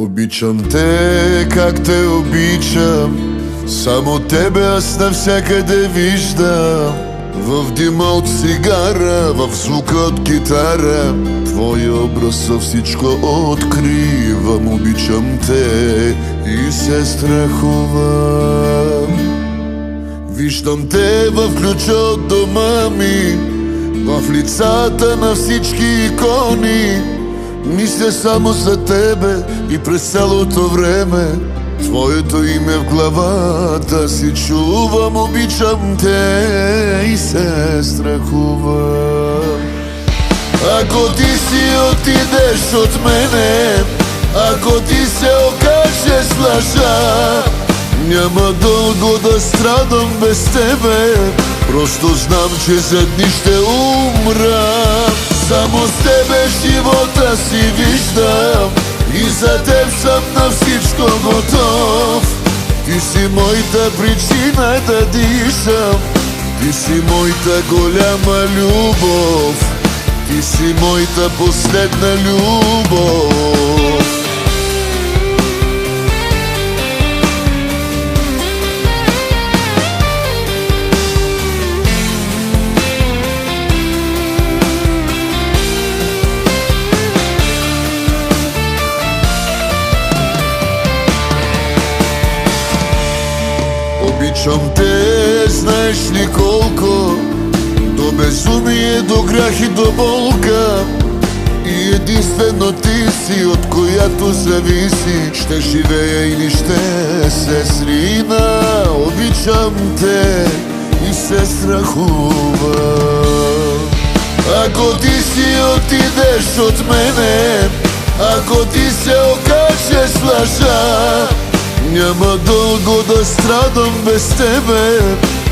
Обичам те, как те обичам. Само тебе аз навсякъде виждам. В дима от цигара, в звука от китара, твоя образ във всичко откривам. Обичам те и се страхувам. Виждам те в ключа от дома ми, в лицата на всички икони. Мисля само за тебе и през цялото време твоето име в главата си чувам. Обичам те и се страхувам. Ако ти си отидеш от мене, ако ти се окажеш лъжа, няма дълго да страдам без тебе. Просто знам, че за дни ще умра. Само с тебе живота си виждам и за теб съм на всичко готов. Ти си моята причина да дишам, ти си моята голяма любов, ти си моята последна любов. Обичам те, знаеш ли колко, до безумие, до грях и до болка. И единствено ти си, от която зависи ще живея или ще се срина. Обичам те и се страхувам. Ако ти си отидеш от мене, ако ти се окажеш лъжа, няма дълго да страдам без тебе.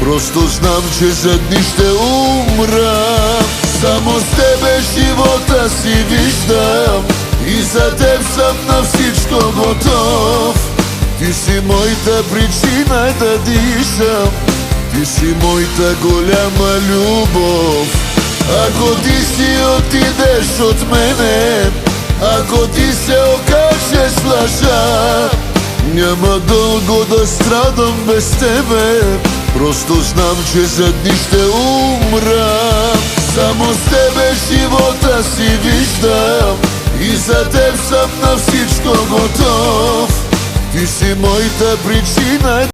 Просто знам, че за дни ще умра. Само с тебе живота си виждам и за теб съм на всичко готов. Ти си моята причина да дишам, ти си моята голяма любов. Ако ти си отидеш от мене, ако ти се окажеш лъжа, няма дълго да страдам без тебе. Просто знам, че за дни ще умра. Само с тебе живота си виждам и за теб съм на всичко готов. Ти си моята причина